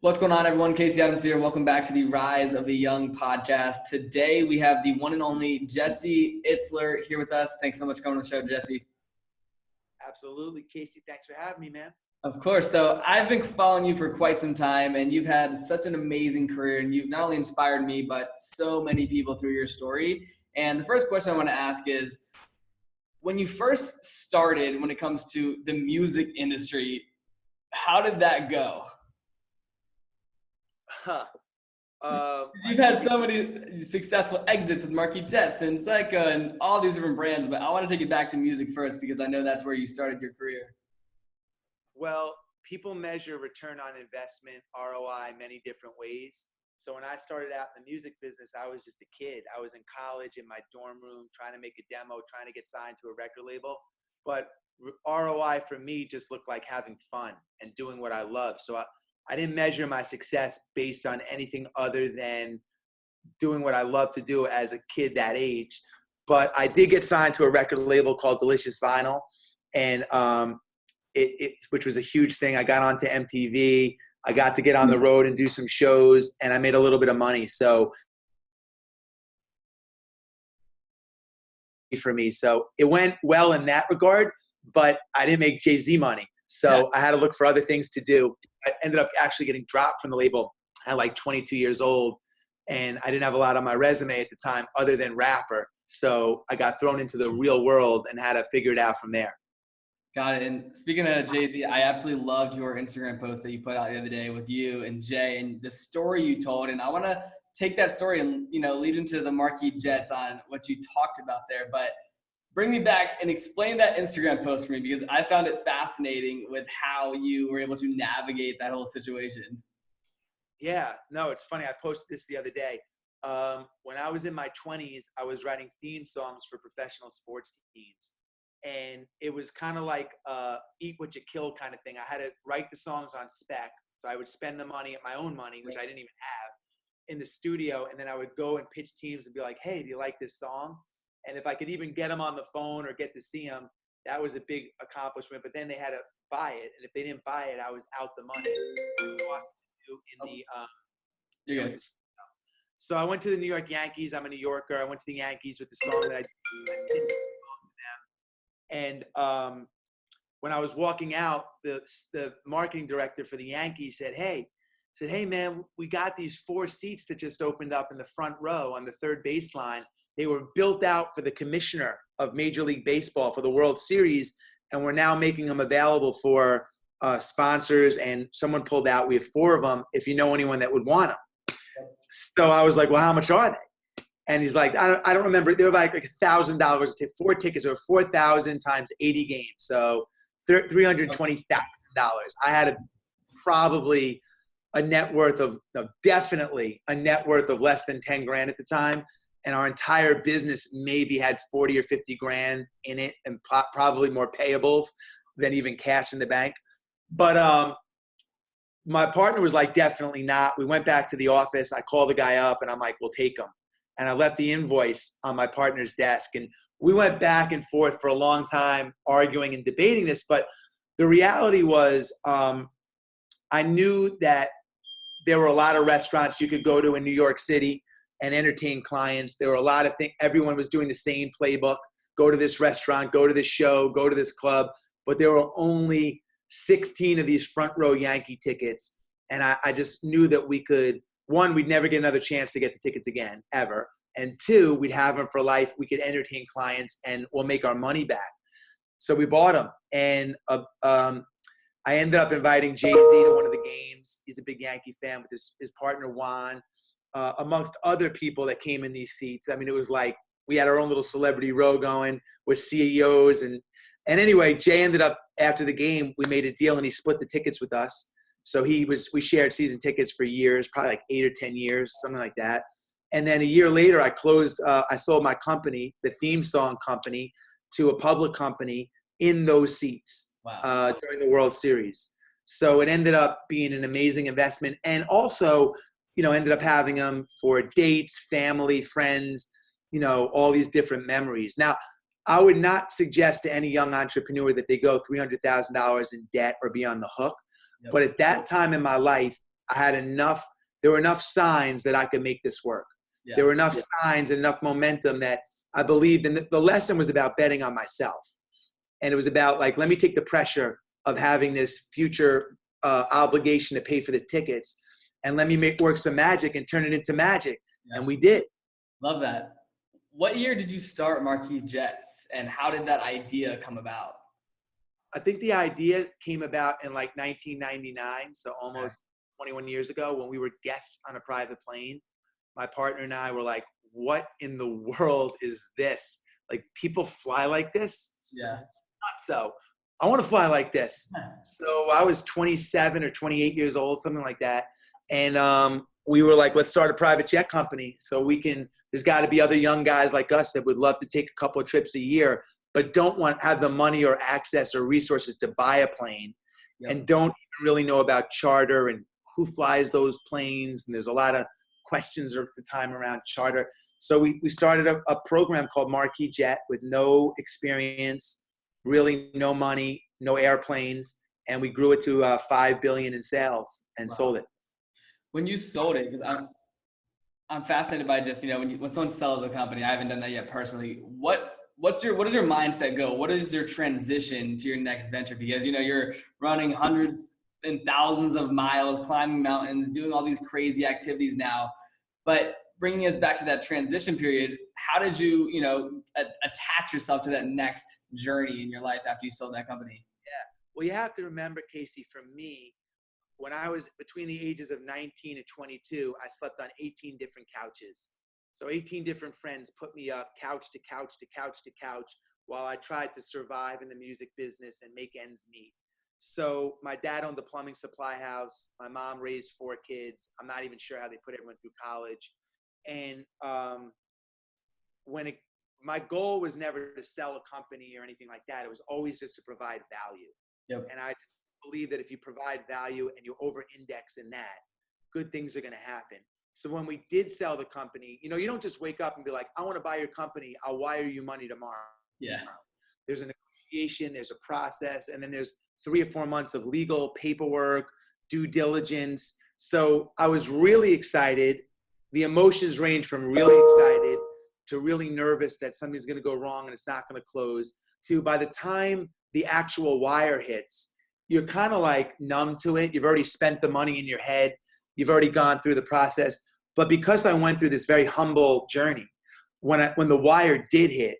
What's going on, everyone? Casey Adams here. Welcome back to the Rise of the Young podcast. Today, we have the one and only Jesse Itzler here with us. Thanks so much for coming on the show, Jesse. Absolutely, Casey. Thanks for having me, man. Of course. So I've been following you for quite some time, and you've had such an amazing career, and you've not only inspired me, but so many people through your story. And the first question I want to ask is, when you first started, when it comes to the music industry, how did that go? You've had so many successful exits with Marquis Jet and Zico and all these different brands, but I want to take it back to music first because I know that's where you started your career. Well, people measure return on investment, ROI, many different ways. So when I started out in the music business, I was just a kid. I was in college in my dorm room trying to make a demo, trying to get signed to a record label. But ROI for me just looked like having fun and doing what I love. So I didn't measure my success based on anything other than doing what I love to do as a kid that age. But I did get signed to a record label called Delicious Vinyl, and which was a huge thing. I got onto MTV. I got to get on the road and do some shows, and I made a little bit of money. So for me, so it went well in that regard, but I didn't make Jay-Z money. So I had to look for other things to do. I ended up actually getting dropped from the label at like 22 years old. And I didn't have a lot on my resume at the time other than rapper. So I got thrown into the real world and had to figure it out from there. Got it. And speaking of Jay-Z, I absolutely loved your Instagram post that you put out the other day with you and Jay and the story you told. And I want to take that story and, lead into the Marquis Jets on what you talked about there. But bring me back and explain that Instagram post for me, because I found it fascinating with how you were able to navigate that whole situation. Yeah, no, it's funny. I posted this the other day. When I was in my 20s, I was writing theme songs for professional sports teams. And it was kind of like eat what you kill kind of thing. I had to write the songs on spec. So I would spend the money, my own money, which I didn't even have, in the studio. And then I would go and pitch teams and be like, hey, do you like this song? And if I could even get them on the phone or get to see them, that was a big accomplishment. But then they had to buy it. And if they didn't buy it, I was out the money. So I went to the New York Yankees. I'm a New Yorker. I went to the Yankees with the song that I pitched to them. And when I was walking out, the marketing director for the Yankees said, hey, man, we got these 4 seats that just opened up in the front row on the third baseline. They were built out for the commissioner of Major League Baseball for the World Series, and we're now making them available for sponsors. And someone pulled out, we have 4 of them, if you know anyone that would want them. So I was like, well, how much are they? And he's like, I don't remember. They were like $1,000 to 4 tickets, or 4,000 times 80 games. So $320,000. I had probably a net worth of, definitely a net worth of less than 10 grand at the time. And our entire business maybe had 40 or 50 grand in it, and probably more payables than even cash in the bank. But my partner was like, definitely not. We went back to the office. I called the guy up and I'm like, we'll take them. And I left the invoice on my partner's desk. And we went back and forth for a long time arguing and debating this. But the reality was I knew that there were a lot of restaurants you could go to in New York City and entertain clients. There were a lot of things. Everyone was doing the same playbook. Go to this restaurant, go to this show, go to this club. But there were only 16 of these front row Yankee tickets. And I just knew that we could, 1, we'd never get another chance to get the tickets again, ever. And 2, we'd have them for life. We could entertain clients and we'll make our money back. So we bought them. And I ended up inviting Jay-Z to one of the games. He's a big Yankee fan with his partner, Juan. Amongst other people that came in these seats. I mean, it was like we had our own little celebrity row going with CEOs. And anyway, Jay ended up, after the game, we made a deal and he split the tickets with us. So we shared season tickets for years, probably like 8 or 10 years, something like that. And then a year later, I sold my company, the theme song company, to a public company in those seats. Wow. During the World Series. So it ended up being an amazing investment. And also, ended up having them for dates, family, friends, all these different memories. Now, I would not suggest to any young entrepreneur that they go $300,000 in debt or be on the hook. Yep. But at that time in my life, there were enough signs that I could make this work. Yeah. There were enough signs and enough momentum that I believed. And the lesson was about betting on myself. And it was about like, let me take the pressure of having this future obligation to pay for the tickets, and let me work some magic and turn it into magic. Yeah. And we did. Love that. What year did you start Marquis Jets, and how did that idea come about? I think the idea came about in like 1999, so almost 21 years ago, when we were guests on a private plane. My partner and I were like, what in the world is this? Like, people fly like this? Yeah. Not so. I want to fly like this. So I was 27 or 28 years old, something like that. And we were like, let's start a private jet company so there's got to be other young guys like us that would love to take a couple of trips a year, but don't have the money or access or resources to buy a plane, and don't even really know about charter and who flies those planes. And there's a lot of questions at the time around charter. So we started a program called Marquis Jet with no experience, really no money, no airplanes. And we grew it to $5 billion in sales and sold it. When you sold it, because I'm fascinated by just, when someone sells a company, I haven't done that yet personally. What does your mindset go? What is your transition to your next venture? Because, you're running hundreds and thousands of miles, climbing mountains, doing all these crazy activities now. But bringing us back to that transition period, how did you, attach yourself to that next journey in your life after you sold that company? Yeah. Well, you have to remember, Casey, for me, when I was between the ages of 19 and 22, I slept on 18 different couches. So 18 different friends put me up couch to couch to couch to couch while I tried to survive in the music business and make ends meet. So my dad owned the plumbing supply house. My mom raised 4 kids. I'm not even sure how they put everyone through college. And my goal was never to sell a company or anything like that. It was always just to provide value. Yep. And I believe that if you provide value and you over-index in that, good things are going to happen. So when we did sell the company, you don't just wake up and be like, I want to buy your company. I'll wire you money tomorrow. Yeah. There's a negotiation, there's a process, and then there's 3 or 4 months of legal paperwork, due diligence. So I was really excited. The emotions range from really excited to really nervous that something's going to go wrong and it's not going to close, to by the time the actual wire hits, you're kind of like numb to it. You've already spent the money in your head. You've already gone through the process. But because I went through this very humble journey, when the wire did hit,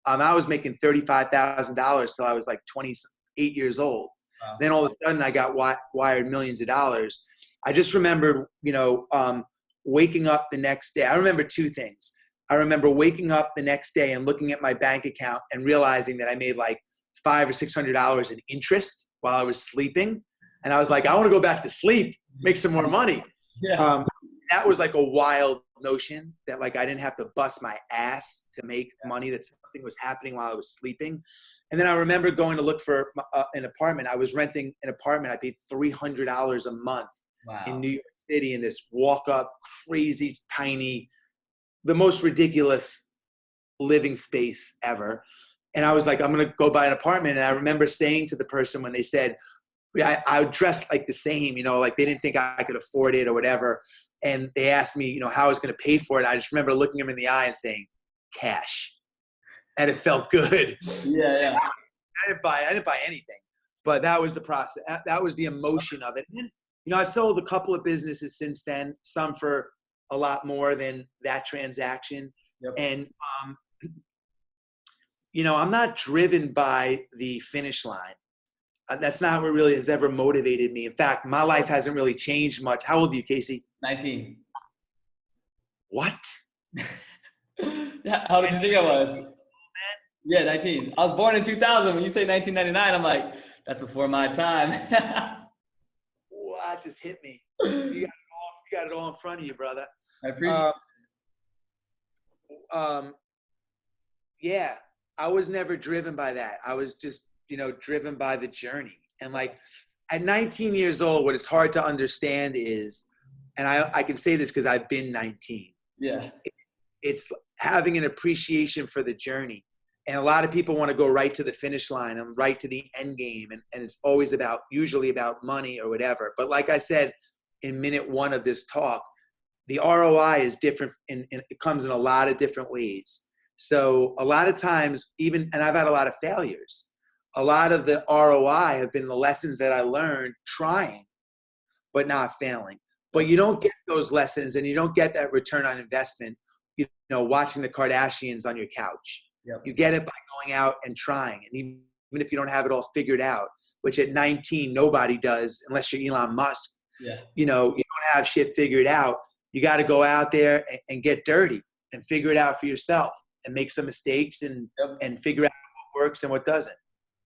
I was making $35,000 till I was like 28 years old. Wow. Then all of a sudden I got wired millions of dollars. I just remembered, waking up the next day. I remember 2 things. I remember waking up the next day and looking at my bank account and realizing that I made like $500 or $600 in interest while I was sleeping. And I was like, I want to go back to sleep, make some more money. Yeah. That was like a wild notion that like I didn't have to bust my ass to make money, that something was happening while I was sleeping. And then I remember going to look for an apartment. I was renting an apartment. I paid $300 a month in New York City in this walk-up, crazy, tiny, the most ridiculous living space ever. And I was like, I'm going to go buy an apartment. And I remember saying to the person when they said, I dressed like the same, like they didn't think I could afford it or whatever. And they asked me, how I was going to pay for it. I just remember looking them in the eye and saying, cash. And it felt good. Yeah. I didn't buy anything, but that was the process. That was the emotion of it. And then, I've sold a couple of businesses since then, some for a lot more than that transaction. Yep. And, I'm not driven by the finish line. That's not what really has ever motivated me. In fact, my life hasn't really changed much. How old are you, Casey? 19. What? Yeah, how did you think I was? Yeah, 19. I was born in 2000. When you say 1999, I'm like, that's before my time. Wow, that just hit me. You got it all in front of you, brother. I appreciate it. Yeah, I was never driven by that. I was just, driven by the journey. And like at 19 years old, what it's hard to understand is, and I can say this because I've been 19. Yeah. It's having an appreciation for the journey. And a lot of people want to go right to the finish line and right to the end game. And it's always usually about money or whatever. But like I said, in minute one of this talk, the ROI is different, and it comes in a lot of different ways. So a lot of times, and I've had a lot of failures, a lot of the ROI have been the lessons that I learned trying, but not failing. But you don't get those lessons, and you don't get that return on investment, watching the Kardashians on your couch. Yep. You get it by going out and trying. And even if you don't have it all figured out, which at 19, nobody does, unless you're Elon Musk, Yeah. you don't have shit figured out. You got to go out there and get dirty and figure it out for yourself and make some mistakes and figure out what works and what doesn't.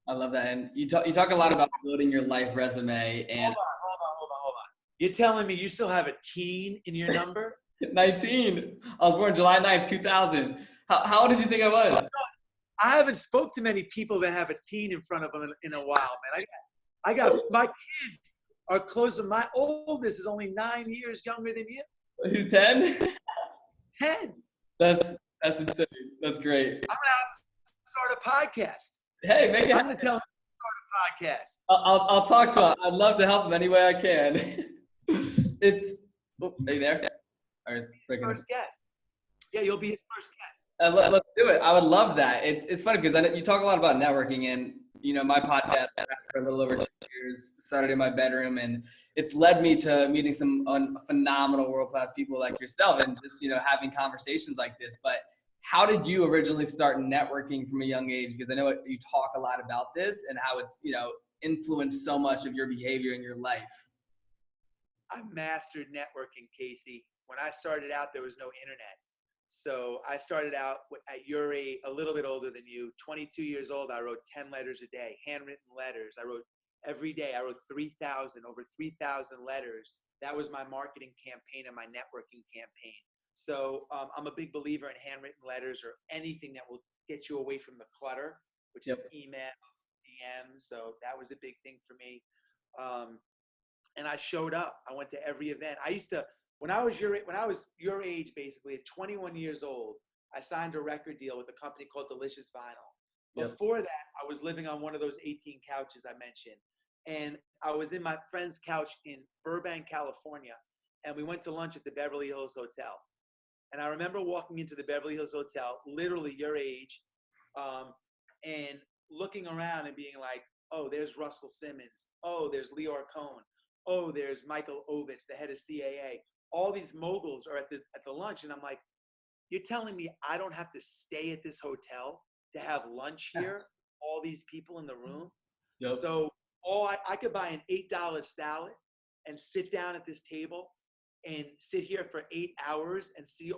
I love that. And you talk a lot about building your life resume. And Hold on. You're telling me you still have a teen in your number? 19. I was born July 9th, 2000. How old did you think I was? I haven't spoke to many people that have a teen in front of them in a while, man. I got my kids are closer. My oldest is only 9 years younger than you. He's 10? 10. That's insane. That's great. I'm gonna have to start a podcast. Hey, make it. I'm gonna tell him to start a podcast. I'll talk to him. I'd love to help him any way I can. Are you there? All right, First guest. Yeah, you'll be his first guest. Let's do it. I would love that. It's funny because you talk a lot about networking, and my podcast for a little over 2 years started in my bedroom, and it's led me to meeting some phenomenal world-class people like yourself, and just having conversations like this. But how did you originally start networking from a young age? Because I know you talk a lot about this and how it's influenced so much of your behavior in your life. I mastered networking, Casey. When I started out, there was no internet. So I started out at your age, a little bit older than you, 22 years old. I wrote 10 letters a day, handwritten letters. I wrote every day. I wrote over 3,000 letters. That was my marketing campaign and my networking campaign. So I'm a big believer in handwritten letters or anything that will get you away from the clutter, which is email, DMs. So that was a big thing for me. And I showed up. I went to every event. When I was your age, basically at 21 years old, I signed a record deal with a company called Delicious Vinyl. Before that, I was living on one of those 18 couches I mentioned. And I was in my friend's couch in Burbank, California. And we went to lunch at the Beverly Hills Hotel. And I remember walking into the Beverly Hills Hotel, literally your age, and looking around and being like, oh, there's Russell Simmons. Oh, there's Leor Cohen. Oh, there's Michael Ovitz, the head of CAA. All these moguls are at the lunch. And I'm like, you're telling me I don't have to stay at this hotel to have lunch here? All these people in the room? Yep. So I could buy an $8 salad and sit down at this table and sit here for 8 hours and see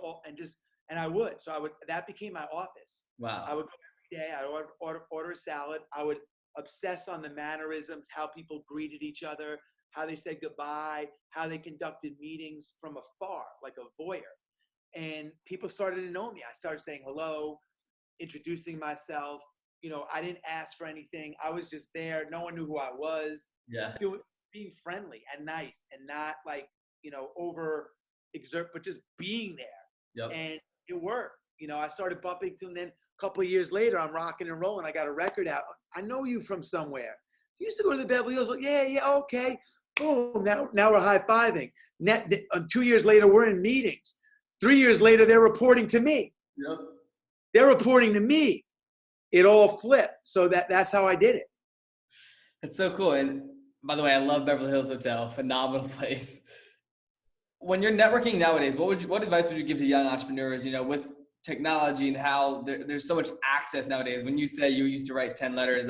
and I would. So that became my office. Wow. I would go every day. I would order a salad. I would obsess on the mannerisms, how people greeted each other, how they said goodbye, how they conducted meetings from afar, like a voyeur. And people started to know me. I started saying hello, introducing myself. I didn't ask for anything. I was just there. No one knew who I was. Yeah. Being friendly and nice and not like, over exert, but just being there. Yep. And it worked. I started bumping to him. Then a couple of years later, I'm rocking and rolling. I got a record out. I know you from somewhere. You used to go to the Beverly Hills. Like, yeah, okay. Boom. Now we're high-fiving. 2 years later, we're in meetings. 3 years later, they're reporting to me. Yep. They're reporting to me. It all flipped. So that's how I did it. That's so cool. And by the way, I love Beverly Hills Hotel. Phenomenal place. When you're networking nowadays, what advice would you give to young entrepreneurs, with technology and how there's so much access nowadays? When you say you used to write 10 letters,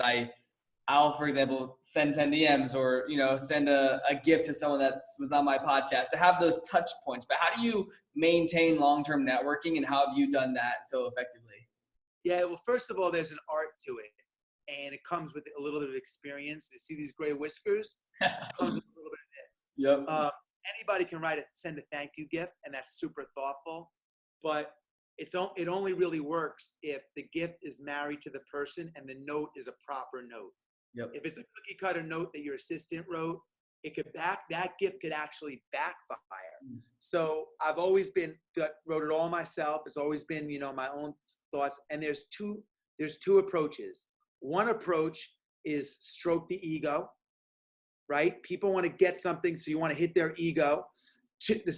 I'll, for example, send 10 DMs or, send a gift to someone that was on my podcast to have those touch points. But how do you maintain long-term networking, and how have you done that so effectively? Yeah, well, first of all, there's an art to it, and it comes with a little bit of experience. You see these gray whiskers? It comes with a little bit of this. Yep. Anybody can send a thank you gift, and that's super thoughtful. But it only really works if the gift is married to the person and the note is a proper note. Yep. If it's a cookie cutter note that your assistant wrote, that gift could actually backfire. So I've always wrote it all myself. It's always been, my own thoughts. And there's two approaches. One approach is stroke the ego, right? People want to get something, so you want to hit their ego. The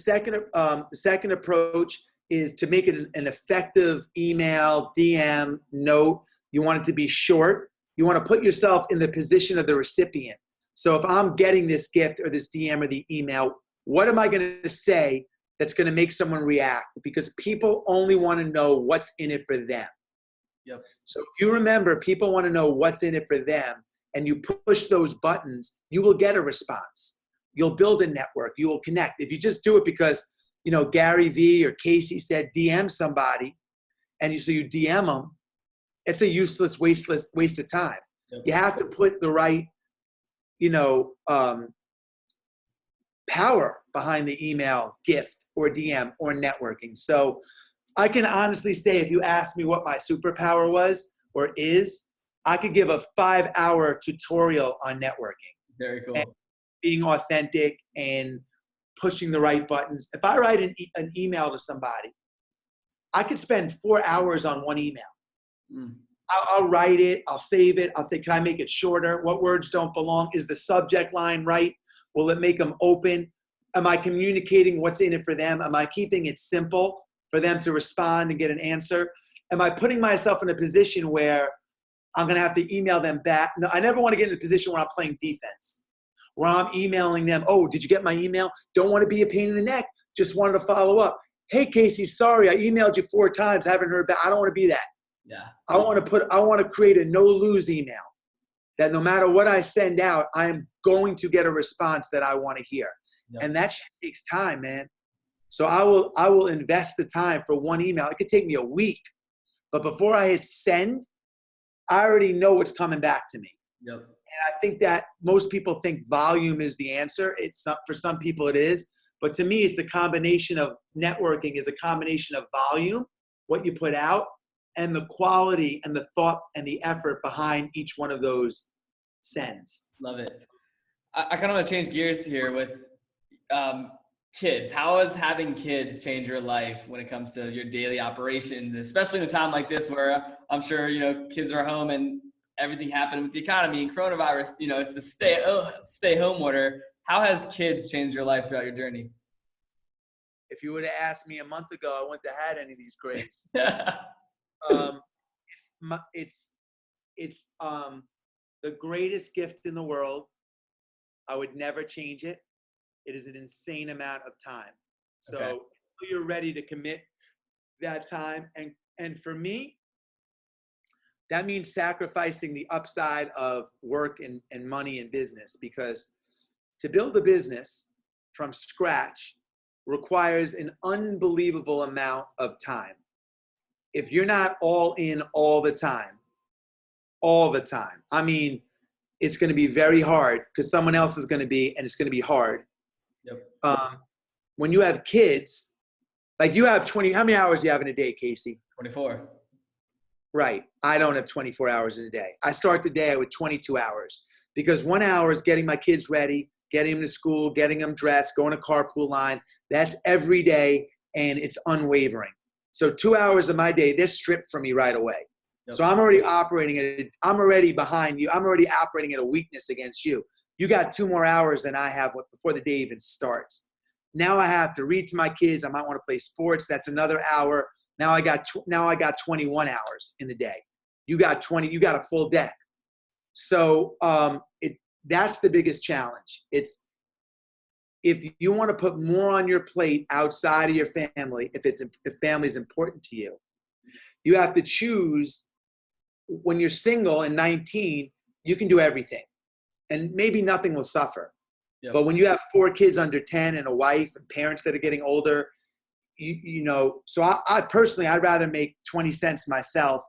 second approach is to make it an effective email, DM, note. You want it to be short. You want to put yourself in the position of the recipient. So if I'm getting this gift or this DM or the email, what am I going to say that's going to make someone react? Because people only want to know what's in it for them. Yep. So if you remember, people want to know what's in it for them, and you push those buttons, you will get a response. You'll build a network. You will connect. If you just do it because, Gary Vee or Casey said DM somebody, and you DM them, it's a useless, waste of time. Yep. You have to put the right, power behind the email, gift, or DM, or networking. So I can honestly say, if you ask me what my superpower was or is, I could give a 5-hour tutorial on networking. Very cool. And being authentic and pushing the right buttons. If I write an email to somebody, I could spend 4 hours on one email. I'll write it. I'll save it. I'll say, can I make it shorter? What words don't belong? Is the subject line right? Will it make them open? Am I communicating what's in it for them? Am I keeping it simple for them to respond and get an answer? Am I putting myself in a position where I'm going to have to email them back? No, I never want to get in a position where I'm playing defense, where I'm emailing them. Oh, did you get my email? Don't want to be a pain in the neck. Just wanted to follow up. Hey, Casey, sorry, I emailed you 4 times. Haven't heard back. I don't want to be that. Yeah. I want to create a no-lose email that no matter what I send out, I am going to get a response that I want to hear. Yep. And that shit takes time, man. So I will invest the time for one email. It could take me a week, but before I hit send, I already know what's coming back to me. Yep. And I think that most people think volume is the answer. For some people it is, but to me, it's a combination of networking is a combination of volume, what you put out, and the quality and the thought and the effort behind each one of those sends. Love it. I kind of want to change gears here with kids. How has having kids changed your life when it comes to your daily operations, especially in a time like this where I'm sure, kids are home and everything happened with the economy and coronavirus, it's the stay home order. How has kids changed your life throughout your journey? If you would have asked me a month ago, I wouldn't have had any of these grades. It's the greatest gift in the world. I would never change it. It is an insane amount of time. So okay. You're ready to commit that time. And for me, that means sacrificing the upside of work and money and business, because to build a business from scratch requires an unbelievable amount of time. If you're not all in all the time, I mean, it's going to be very hard because someone else is going to be, and it's going to be hard. Yep. When you have kids, like you have how many hours do you have in a day, Casey? 24. Right. I don't have 24 hours in a day. I start the day with 22 hours because 1 hour is getting my kids ready, getting them to school, getting them dressed, going to carpool line. That's every day, and it's unwavering. So 2 hours of my day, they're stripped from me right away. Yep. So I'm already behind you. I'm already operating at a weakness against you. You got 2 more hours than I have before the day even starts. Now I have to read to my kids. I might want to play sports. That's another hour. Now I got 21 hours in the day. You got 20. You got a full deck. So that's the biggest challenge. It's if you want to put more on your plate outside of your family, if family is important to you, you have to choose. When you're single and 19, you can do everything, and maybe nothing will suffer. Yep. But when you have 4 kids under 10 and a wife and parents that are getting older, so I personally, I'd rather make 20 cents myself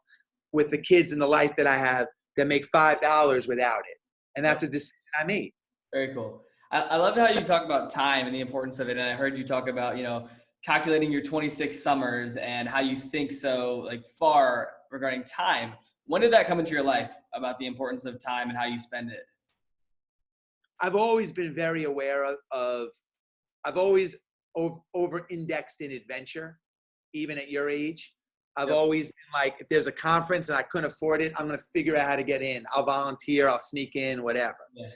with the kids and the life that I have than make $5 without it. And that's a decision I made. Very cool. I love how you talk about time and the importance of it. And I heard you talk about, calculating your 26 summers and how you think so far regarding time. When did that come into your life about the importance of time and how you spend it? I've always been very aware I've always over-indexed in adventure, even at your age. I've always been like, if there's a conference and I couldn't afford it, I'm going to figure out how to get in. I'll volunteer, I'll sneak in, whatever. Yeah.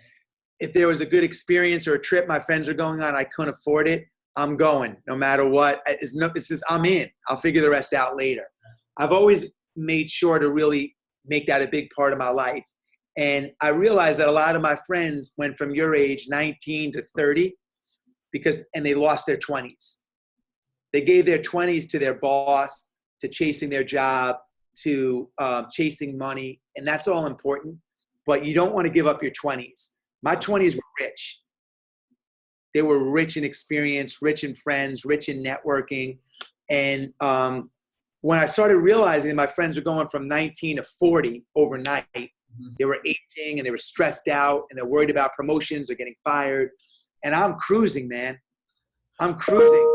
if there was a good experience or a trip my friends are going on, I couldn't afford it, I'm going no matter what. It's just, I'm in. I'll figure the rest out later. I've always made sure to really make that a big part of my life. And I realized that a lot of my friends went from your age, 19 to 30, and they lost their 20s. They gave their 20s to their boss, to chasing their job, to chasing money. And that's all important. But you don't want to give up your 20s. My 20s were rich. They were rich in experience, rich in friends, rich in networking. And when I started realizing my friends were going from 19 to 40 overnight, they were aging and they were stressed out and they're worried about promotions or getting fired. And I'm cruising, man. I'm cruising.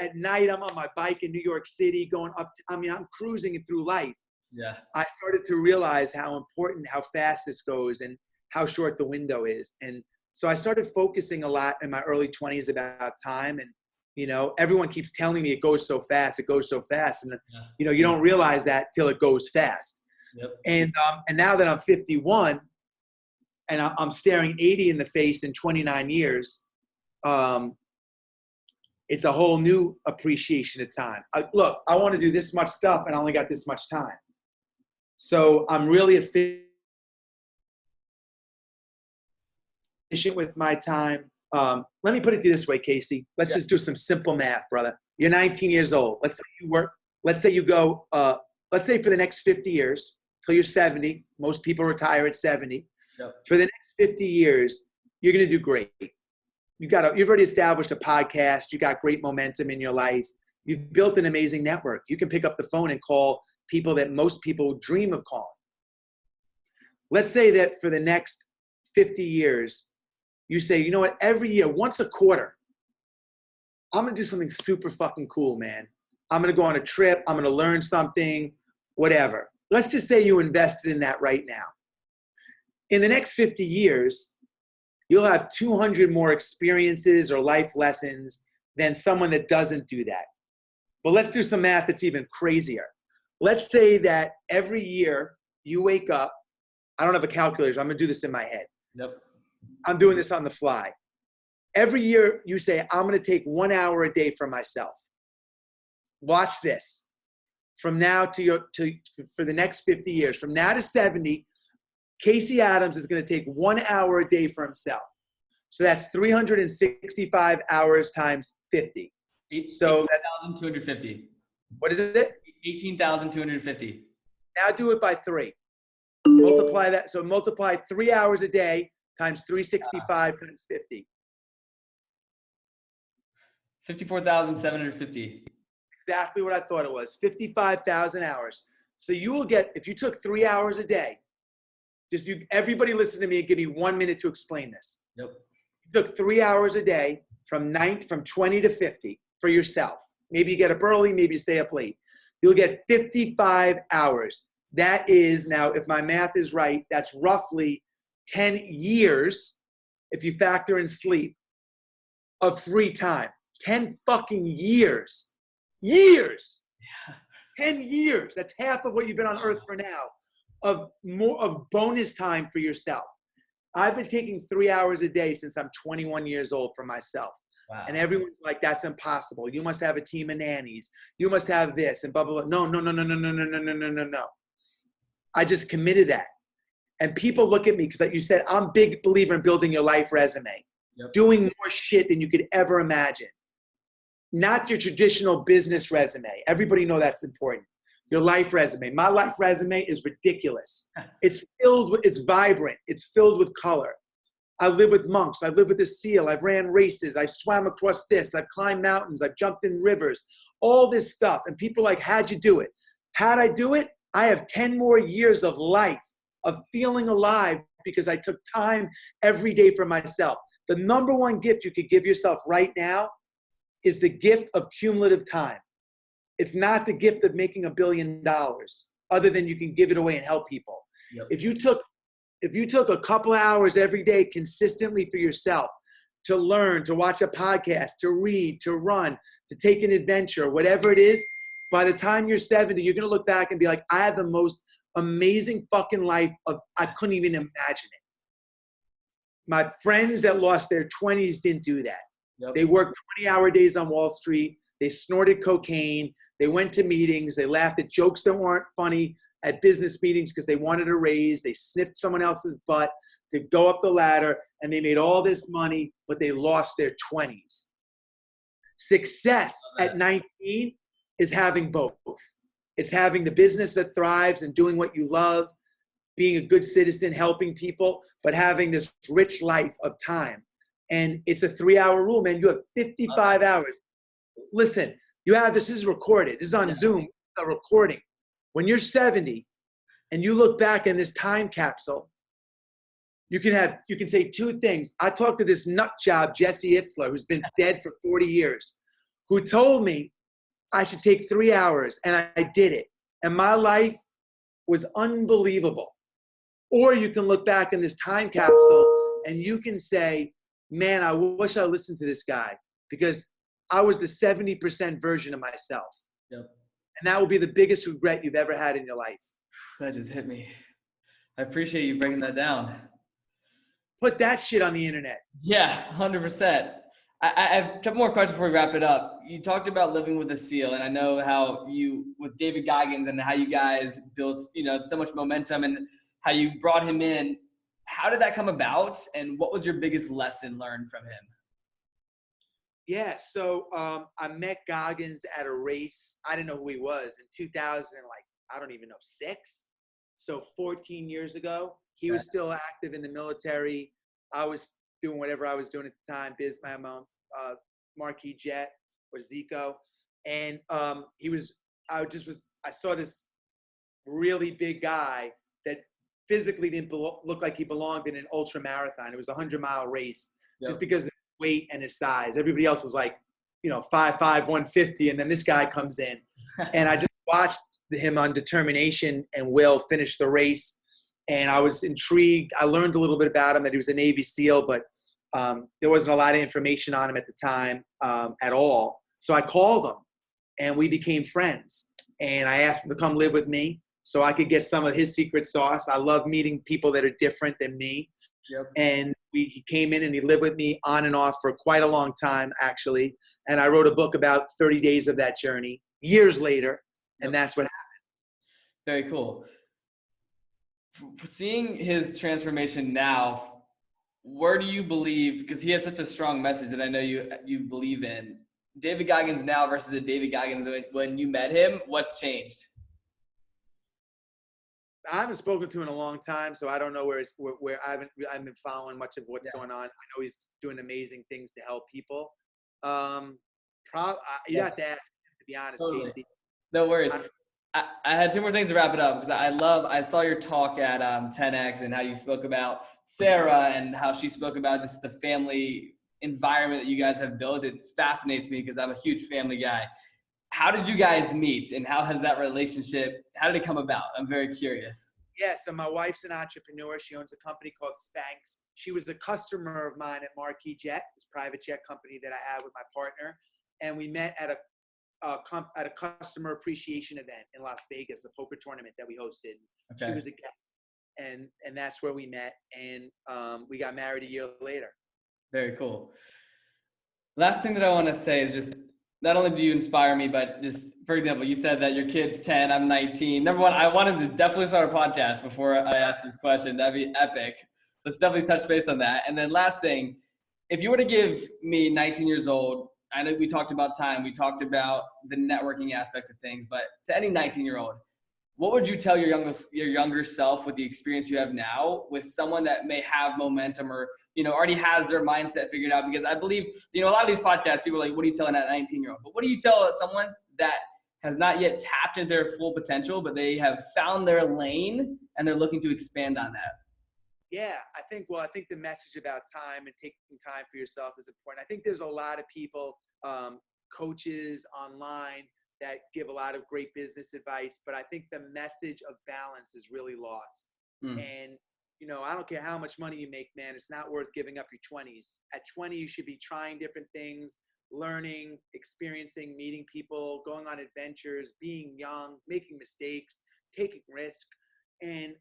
At night, I'm on my bike in New York City going up. I'm cruising through life. Yeah. I started to realize how important, how fast this goes and how short the window is. And so I started focusing a lot in my early 20s about time. And, you know, everyone keeps telling me it goes so fast, it goes so fast. And, you know, you don't realize that till it goes fast. Yep. And now that I'm 51 and I'm staring 80 in the face in 29 years, it's a whole new appreciation of time. Look, I want to do this much stuff and I only got this much time. So I'm really efficient with my time. Let me put it this way, Casey. Let's just do some simple math, brother. You're 19 years old. Let's say you work. Let's say you go, let's say for the next 50 years, till you're 70. Most people retire at 70. Yep. For the next 50 years, you're going to do great. You've already established a podcast. You got great momentum in your life. You've built an amazing network. You can pick up the phone and call people that most people dream of calling. Let's say that for the next 50 years, you say, you know what, every year, once a quarter, I'm going to do something super fucking cool, man. I'm going to go on a trip. I'm going to learn something, whatever. Let's just say you invested in that right now. In the next 50 years, you'll have 200 more experiences or life lessons than someone that doesn't do that. But let's do some math that's even crazier. Let's say that every year you wake up. I don't have a calculator. So I'm going to do this in my head. Yep. I'm doing this on the fly. Every year you say, I'm going to take 1 hour a day for myself. Watch this. From now for the next 50 years, from now to 70, Casey Adams is going to take 1 hour a day for himself. So that's 365 hours times 50. So that's 18,250. What is it? 18,250. Now do it by 3. Multiply that. So multiply 3 hours a day times 365 times 50. 54,750. Exactly what I thought it was. 55,000 hours. So you will get, if you took 3 hours a day, everybody listen to me and give me 1 minute to explain this. Yep. You took 3 hours a day from 20 to 50 for yourself. Maybe you get up early, maybe you stay up late. You'll get 55 hours. That is, now if my math is right, that's roughly 10 years, if you factor in sleep, of free time. 10 fucking years. Years. Yeah. 10 years. That's half of what you've been on earth for now. Of bonus time for yourself. I've been taking 3 hours a day since I'm 21 years old for myself. Wow. And everyone's like, that's impossible. You must have a team of nannies. You must have this and blah, blah, blah. No. I just committed that. And people look at me because like you said, I'm a big believer in building your life resume. Yep. Doing more shit than you could ever imagine. Not your traditional business resume. Everybody know that's important. Your life resume. My life resume is ridiculous. It's vibrant. It's filled with color. I live with monks. I live with a seal. I've ran races. I've swam across this. I've climbed mountains. I've jumped in rivers. All this stuff. And people are like, how'd you do it? How'd I do it? I have 10 more years of life, of feeling alive because I took time every day for myself. The number one gift you could give yourself right now is the gift of cumulative time. It's not the gift of making $1 billion, other than you can give it away and help people. Yep. If you took a couple hours every day consistently for yourself to learn, to watch a podcast, to read, to run, to take an adventure, whatever it is, by the time you're 70, you're going to look back and be like, I had the most amazing fucking life I couldn't even imagine it. My friends that lost their 20s didn't do that. Yep. They worked 20-hour days on Wall Street. They snorted cocaine. They went to meetings. They laughed at jokes that weren't funny at business meetings because they wanted a raise. They sniffed someone else's butt to go up the ladder, and they made all this money, but they lost their 20s. Success at 19 is having both. It's having the business that thrives and doing what you love, being a good citizen, helping people, but having this rich life of time. And it's a 3-hour rule, man. You have 55 hours. Listen, this is recorded. This is on Zoom, a recording. When you're 70 and you look back in this time capsule, you can say two things. I talked to this nut job, Jesse Itzler, who's been dead for 40 years, who told me I should take 3 hours, and I did it. And my life was unbelievable. Or you can look back in this time capsule and you can say, man, I wish I listened to this guy because I was the 70% version of myself. Yep. And that will be the biggest regret you've ever had in your life. That just hit me. I appreciate you breaking that down. Put that shit on the internet. Yeah, 100%. I have a couple more questions before we wrap it up. You talked about living with a SEAL, and I know how you, with David Goggins, and how you guys built, so much momentum, and how you brought him in. How did that come about, and what was your biggest lesson learned from him? Yeah, so I met Goggins at a race. I didn't know who he was in 2000, I don't even know, 6. So 14 years ago, he was still active in the military. I was doing whatever I was doing at the time, Marquis Jet or Zico. And I saw this really big guy that physically didn't look like he belonged in an ultra marathon. It was a 100-mile race just because of his weight and his size. Everybody else was 5'5", 150. And then this guy comes in and I just watched him on determination and will finish the race. And I was intrigued. I learned a little bit about him, that he was a Navy SEAL, but there wasn't a lot of information on him at the time at all. So I called him and we became friends. And I asked him to come live with me so I could get some of his secret sauce. I love meeting people that are different than me. Yep. And he came in and he lived with me on and off for quite a long time, actually. And I wrote a book about 30 days of that journey years later. And that's what happened. Very cool. Seeing his transformation now, where do you believe, because he has such a strong message that I know you believe in, David Goggins now versus the David Goggins when you met him, what's changed? I haven't spoken to him in a long time, so I don't know where I haven't been following much of what's going on. I know he's doing amazing things to help people. You have to ask him, to be honest, Totally. Casey. No worries. I had two more things to wrap it up because I saw your talk at 10X and how you spoke about Sara and how she spoke about just the family environment that you guys have built. It fascinates me because I'm a huge family guy. How did you guys meet and how has that relationship, how did it come about? I'm very curious. Yeah, so my wife's an entrepreneur. She owns a company called Spanx. She was a customer of mine at Marquis Jet, this private jet company that I had with my partner. And we met at a customer appreciation event in Las Vegas, a poker tournament that we hosted. Okay. She was a guest, and that's where we met, and we got married a year later. Very cool. Last thing that I want to say is just, not only do you inspire me, but just, for example, you said that your kid's 10, I'm 19. Number one, I wanted to definitely start a podcast before I ask this question. That'd be epic. Let's definitely touch base on that. And then last thing, if you were to give me 19 years old, I know we talked about time, we talked about the networking aspect of things, but to any 19-year-old, what would you tell your younger self with the experience you have now with someone that may have momentum or, already has their mindset figured out? Because I believe, a lot of these podcasts, people are like, what are you telling that 19-year-old? But what do you tell someone that has not yet tapped into their full potential, but they have found their lane and they're looking to expand on that? Yeah, I think the message about time and taking time for yourself is important. I think there's a lot of people, coaches online, that give a lot of great business advice, but I think the message of balance is really lost. And, I don't care how much money you make, man, it's not worth giving up your 20s. At 20, you should be trying different things, learning, experiencing, meeting people, going on adventures, being young, making mistakes, taking risk. And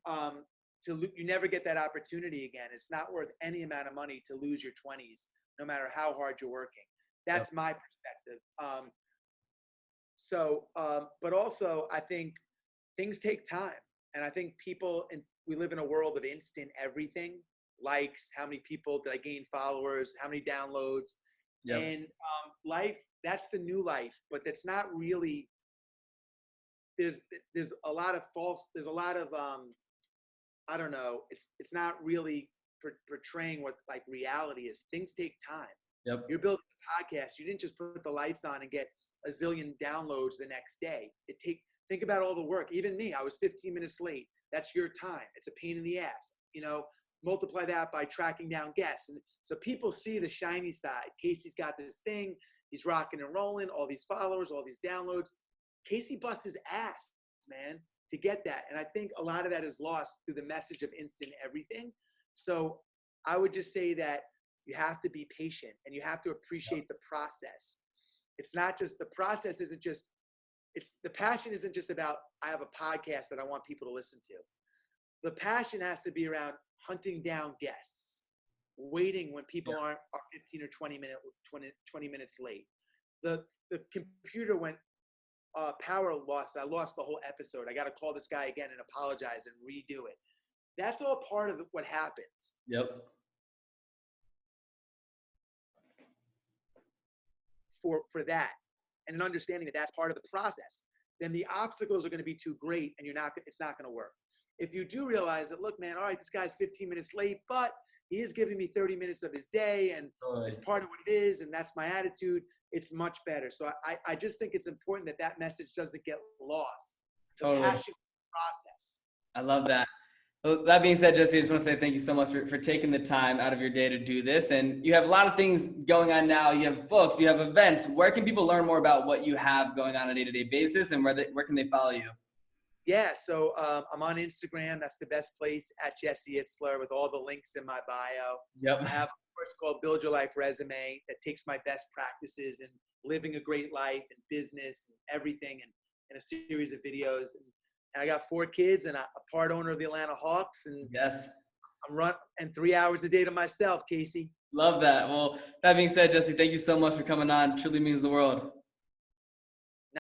you never get that opportunity again. It's not worth any amount of money to lose your 20s, no matter how hard you're working. That's my perspective. But also I think things take time. And I think we live in a world of instant everything, likes, how many people did I gain followers, how many downloads, and life, that's the new life, but that's not really, there's a lot of I don't know, it's not really portraying what like reality is. Things take time. You're building a podcast. You didn't just put the lights on and get a zillion downloads the next day. Think about all the work. Even me, I was 15 minutes late. That's your time. It's a pain in the ass. Multiply that by tracking down guests. And so people see the shiny side. Casey's got this thing. He's rocking and rolling, all these followers, all these downloads. Casey bust his ass, man, to get that. And I think a lot of that is lost through the message of instant everything. So I would just say that you have to be patient and you have to appreciate the process. It's not just, the process isn't just, the passion isn't just about, I have a podcast that I want people to listen to. The passion has to be around hunting down guests, waiting when people are 15 or 20 minutes late. The computer went power lost. I lost the whole episode. I got to call this guy again and apologize and redo it. That's all part of what happens. For that, and an understanding that that's part of the process, then the obstacles are going to be too great and it's not going to work. If you do realize that, look, man, all right, this guy's 15 minutes late, but he is giving me 30 minutes of his day and it's part of what it is, and that's my attitude, it's much better. So I just think it's important that message doesn't get lost. The passion process. I love that. Well, that being said, Jesse, I just want to say thank you so much for taking the time out of your day to do this. And you have a lot of things going on now. You have books, you have events. Where can people learn more about what you have going on a day-to-day basis, and where can they follow you? Yeah, so I'm on Instagram. That's the best place, at Jesse Itzler, with all the links in my bio. I have a course called Build Your Life Resume that takes my best practices in living a great life and business and everything, and a series of videos. And I got 4 kids and a part owner of the Atlanta Hawks. And I'm running 3 hours a day to myself, Casey. Love that. Well, that being said, Jesse, thank you so much for coming on. It truly means the world.